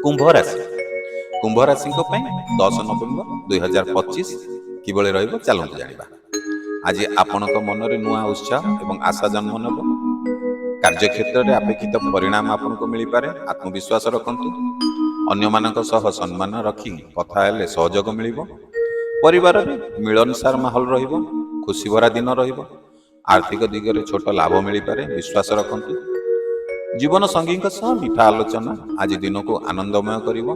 कुंभ राशि कुंभ राशि 10 नवेम्बर 2025 किभଳି ରହିବ ଚାଲନ୍ତୁ ଜାଣିବା। ଆଜି ଆପଣଙ୍କ ମନରେ ନୂଆ ଉତ୍ସାହ ଏବଂ ଆଶା ଜନ୍ମ ନେବ। କାର୍ଯ୍ୟକ୍ଷେତ୍ରରେ ଆପେକ୍ଷିତ ପରିଣାମ ଆପଣଙ୍କୁ ମିଳିପାରେ। ଆତ୍ମବିଶ୍ୱାସ ରଖନ୍ତୁ। ଅନ୍ୟମାନଙ୍କ ସହ ସମ୍ମାନ ରଖି କଥା ହେଲେ ସହଯୋଗ ମିଳିବ। ପରିବାରରେ ମିଳନସାର ମାହୋଲ ରହିବ। ଖୁସି ଭରା ଦିନ ରହିବ। ଆର୍ଥିକ ଦିଗରେ ଛୋଟ ଲାଭ ମିଳିପାରେ। ବିଶ୍ୱାସ ରଖନ୍ତୁ। ଜୀବନ ସଙ୍ଗୀଙ୍କ ସହ ମିଠା ଆଲୋଚନା ଆଜି ଦିନକୁ ଆନନ୍ଦମୟ କରିବ।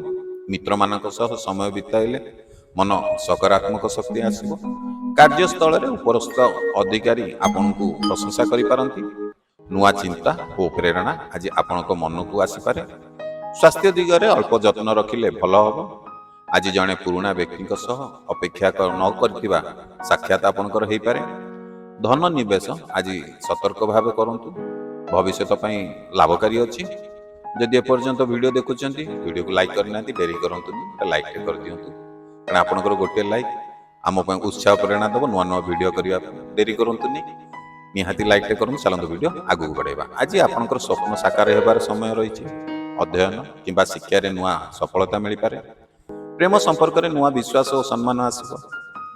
ମିତ୍ରମାନଙ୍କ ସହ ସମୟ ବିତାଇଲେ ମନ ସକାରାତ୍ମକ ଶକ୍ତି ଆସିବ। କାର୍ଯ୍ୟସ୍ଥଳରେ ଉପରସ୍ଥ ଅଧିକାରୀ ଆପଣଙ୍କୁ ପ୍ରଶଂସା କରିପାରନ୍ତି। ନୂଆ ଚିନ୍ତା ଓ ପ୍ରେରଣା ଆଜି ଆପଣଙ୍କ ମନକୁ ଆସିପାରେ। ସ୍ୱାସ୍ଥ୍ୟ ଦିଗରେ ଅଳ୍ପ ଯତ୍ନ ରଖିଲେ ଭଲ ହେବ। ଆଜି ଜଣେ ପୁରୁଣା ବ୍ୟକ୍ତିଙ୍କ ସହ ଅପେକ୍ଷା ନ କରିଥିବା ସାକ୍ଷାତ ଆପଣଙ୍କର ହୋଇପାରେ। ଧନ ନିବେଶ ଆଜି ସତର୍କ ଭାବେ କରନ୍ତୁ। ଭବିଷ୍ୟତ ପାଇଁ ଲାଭକାରୀ ଅଛି। ଯଦି ଏପର୍ଯ୍ୟନ୍ତ ଭିଡ଼ିଓ ଦେଖୁଛନ୍ତି, ଭିଡ଼ିଓକୁ ଲାଇକ୍ କରିନାହାନ୍ତି, ଡେରି କରନ୍ତୁନି, ଲାଇକ୍ଟେ କରିଦିଅନ୍ତୁ। କାରଣ ଆପଣଙ୍କର ଗୋଟିଏ ଲାଇକ୍ ଆମ ପାଇଁ ଉତ୍ସାହ ପ୍ରେରଣା ଦେବ ନୂଆ ନୂଆ ଭିଡ଼ିଓ କରିବା ପାଇଁ। ଡେରି କରନ୍ତୁନି, ନିହାତି ଲାଇକ୍ଟେ କରନ୍ତୁ। ଚାଲନ୍ତୁ ଭିଡ଼ିଓ ଆଗକୁ ବଢ଼ାଇବା। ଆଜି ଆପଣଙ୍କର ସ୍ୱପ୍ନ ସାକାର ହେବାର ସମୟ ରହିଛି। ଅଧ୍ୟୟନ କିମ୍ବା ଶିକ୍ଷାରେ ନୂଆ ସଫଳତା ମିଳିପାରେ। ପ୍ରେମ ସମ୍ପର୍କରେ ନୂଆ ବିଶ୍ୱାସ ଓ ସମ୍ମାନ ଆସିବ।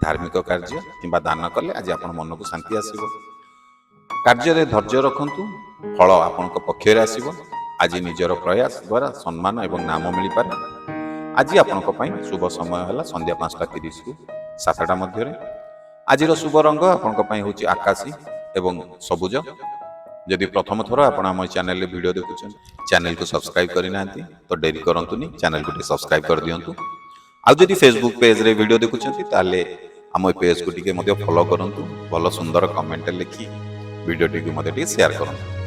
ଧାର୍ମିକ କାର୍ଯ୍ୟ କିମ୍ବା ଦାନ କଲେ ଆଜି ଆପଣ ମନକୁ ଶାନ୍ତି ଆସିବ। କାର୍ଯ୍ୟରେ ଧୈର୍ଯ୍ୟ ରଖନ୍ତୁ। ଫଳ ଆପଣଙ୍କ ପକ୍ଷରେ ଆସିବ। ଆଜି ନିଜର ପ୍ରୟାସ ଦ୍ୱାରା ସମ୍ମାନ ଏବଂ ନାମ ମିଳିପାରେ। ଆଜି ଆପଣଙ୍କ ପାଇଁ ଶୁଭ ସମୟ ହେଲା ସନ୍ଧ୍ୟା 5:30ରୁ 7ଟା ମଧ୍ୟରେ। ଆଜିର ଶୁଭ ରଙ୍ଗ ଆପଣଙ୍କ ପାଇଁ ହେଉଛି ଆକାଶୀ ଏବଂ ସବୁଜ। ଯଦି ପ୍ରଥମ ଥର ଆପଣ ଆମ ଚ୍ୟାନେଲରେ ଭିଡ଼ିଓ ଦେଖୁଛନ୍ତି, ଚ୍ୟାନେଲକୁ ସବସ୍କ୍ରାଇବ୍ କରିନାହାନ୍ତି ତ ଡେରି କରନ୍ତୁନି, ଚ୍ୟାନେଲକୁ ଟିକେ ସବସ୍କ୍ରାଇବ୍ କରିଦିଅନ୍ତୁ। ଆଉ ଯଦି ଫେସବୁକ୍ ପେଜରେ ଭିଡ଼ିଓ ଦେଖୁଛନ୍ତି ତାହେଲେ ଆମ ଏ ପେଜକୁ ଟିକେ ମଧ୍ୟ ଫଲୋ କରନ୍ତୁ। ଭଲ ସୁନ୍ଦର କମେଣ୍ଟ ଲେଖି ଭିଡ଼ିଓଟିକୁ ମଧ୍ୟ ଟିକେ ସେୟାର କରନ୍ତୁ।